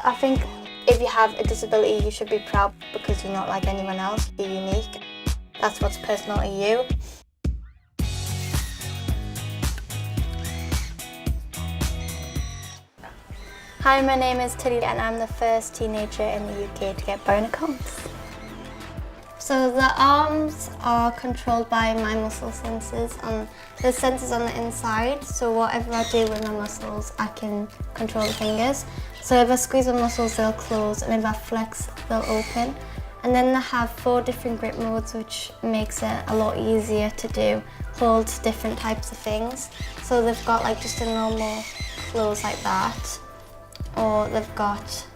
I think if you have a disability, you should be proud because you're not like anyone else. You're unique. That's what's personal to you. Hi, my name is Tilly and I'm the first teenager in the UK to get bionic arms. So the arms are controlled by my muscle sensors. There's sensors on the inside, so whatever I do with my muscles, I can control the fingers. So if I squeeze my muscles, they'll close, and if I flex, they'll open. And then they have 4 different grip modes, which makes it a lot easier to do, hold different types of things. So they've got like just a normal close like that, or they've got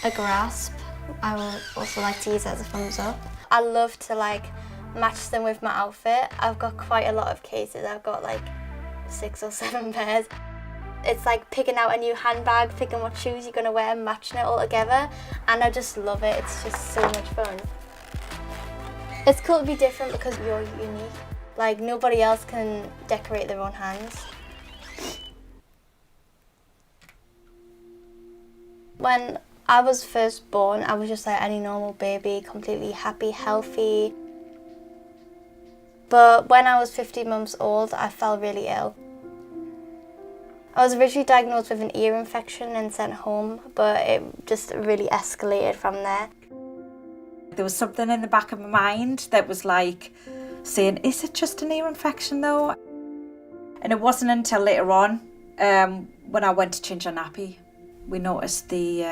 a grasp. I would also like to use it as a thumbs up. I love to like match them with my outfit. I've got quite a lot of cases. I've got like 6 or 7 pairs. It's like picking out a new handbag, picking what shoes you're going to wear and matching it all together. And I just love it. It's just so much fun. It's cool to be different because you're unique. Like nobody else can decorate their own hands. When I was first born, I was just like any normal baby, completely happy, healthy. But when I was 15 months old, I fell really ill. I was originally diagnosed with an ear infection and sent home, but it just really escalated from there. There was something in the back of my mind that was like saying, is it just an ear infection though? And it wasn't until later on, when I went to change a nappy, we noticed the,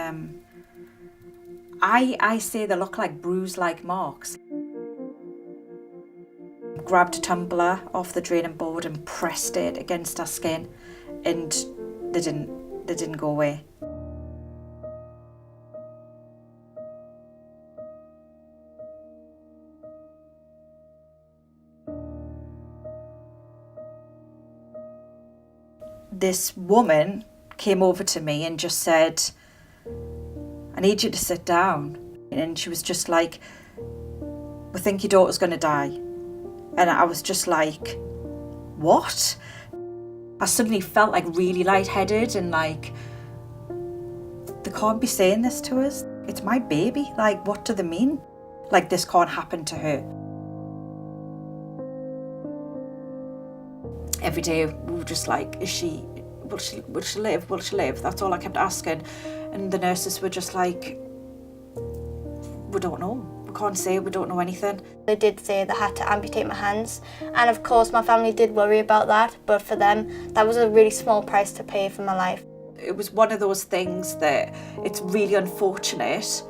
I say they look like bruise-like marks. Grabbed a tumbler off the draining board and pressed it against our skin, and they didn't go away. This woman came over to me and just said, I need you to sit down. And she was just like, we think your daughter's going to die. And I was just like, what? I suddenly felt like really lightheaded and like, they can't be saying this to us. It's my baby. Like, what do they mean? Like, this can't happen to her. Every day we were just like, will she live? Will she live? That's all I kept asking. And the nurses were just like, we don't know. We can't say, we don't know anything. They did say they had to amputate my hands. And of course my family did worry about that, but for them, that was a really small price to pay for my life. It was one of those things that it's really unfortunate,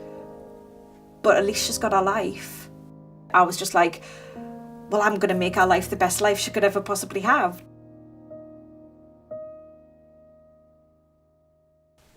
but at least she's got her life. I was just like, well, I'm going to make her life the best life she could ever possibly have.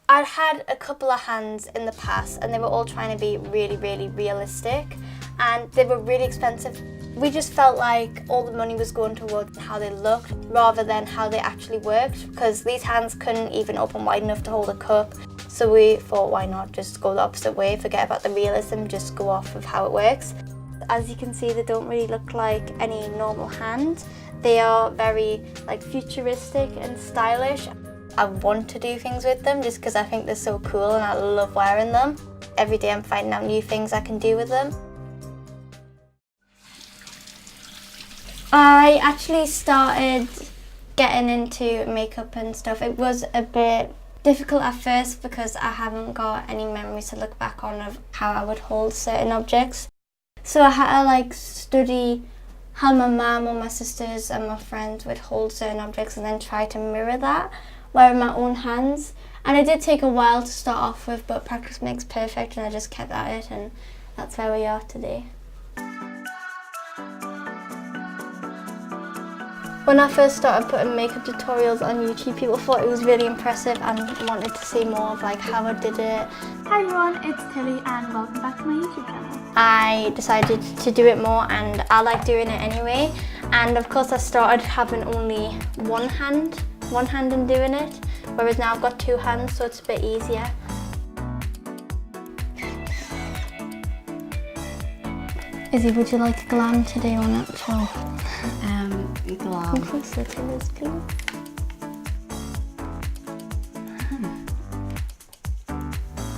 I'd had a couple of hands in the past and they were all trying to be really, really realistic, and they were really expensive. We just felt like all the money was going towards how they looked rather than how they actually worked, because these hands couldn't even open wide enough to hold a cup. So we thought, why not just go the opposite way, forget about the realism, just go off of how it works. As you can see, they don't really look like any normal hand. They are very like futuristic and stylish. I want to do things with them just because I think they're so cool and I love wearing them. Every day I'm finding out new things I can do with them. I actually started getting into makeup and stuff. It was a bit difficult at first because I haven't got any memories to look back on of how I would hold certain objects. So I had to like study how my mum or my sisters and my friends would hold certain objects and then try to mirror that, wearing my own hands. And it did take a while to start off with, but practice makes perfect, and I just kept at it, and that's where we are today. When I first started putting makeup tutorials on YouTube, people thought it was really impressive and wanted to see more of like how I did it. Hi everyone, it's Tilly and welcome back to my YouTube channel. I decided to do it more and I like doing it anyway. And of course I started having only one hand and doing it, whereas now I've got 2 hands, so it's a bit easier. Izzy, would you like glam today or natural? Glam. Come closer to this, please.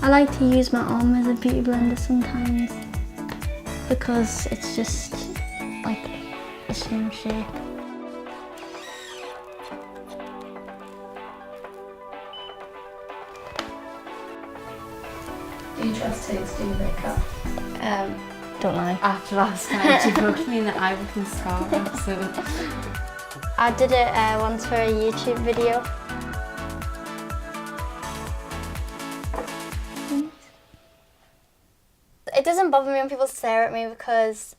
I like to use my arm as a beauty blender sometimes because it's just like the same shape. Do you trust her to do your makeup? Don't lie. After last night, she booked me in the eye with mascara, so... I did it once for a YouTube video. It doesn't bother me when people stare at me because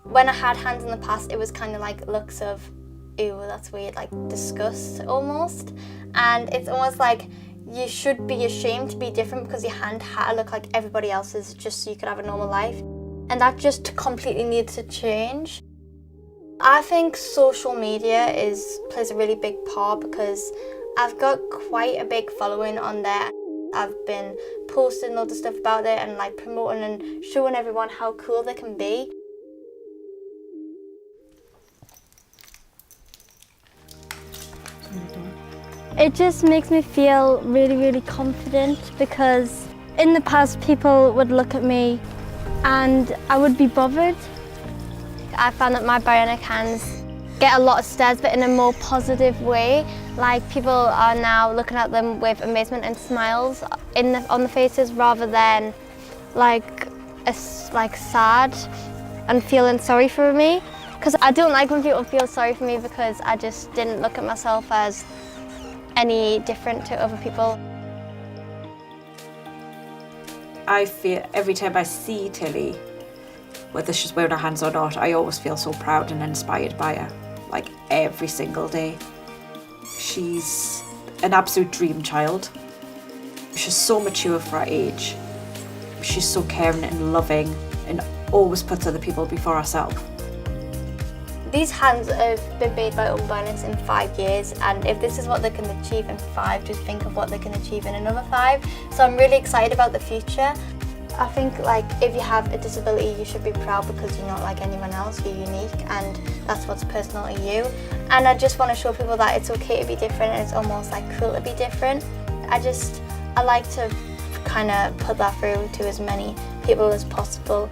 when I had hands in the past, it was kind of like looks of, ew, that's weird, like disgust almost. And it's almost like you should be ashamed to be different because your hand had to look like everybody else's just so you could have a normal life. And that just completely needs to change. I think social media plays a really big part because I've got quite a big following on there. I've been posting loads of stuff about it and like promoting and showing everyone how cool they can be. It just makes me feel really, really confident because in the past people would look at me and I would be bothered. I found that my bionic hands get a lot of stares, but in a more positive way. Like people are now looking at them with amazement and smiles on the faces rather than like sad and feeling sorry for me. Because I don't like when people feel sorry for me because I just didn't look at myself as any different to other people. I feel every time I see Tilly, whether she's wearing her hands or not, I always feel so proud and inspired by her, like every single day. She's an absolute dream child. She's so mature for her age. She's so caring and loving and always puts other people before herself. These hands have been made by Bionics in 5 years, and if this is what they can achieve in 5, just think of what they can achieve in another 5. So I'm really excited about the future. I think like if you have a disability, you should be proud because you're not like anyone else, you're unique and that's what's personal to you. And I just want to show people that it's okay to be different and it's almost like cool to be different. I like to kind of put that through to as many people as possible.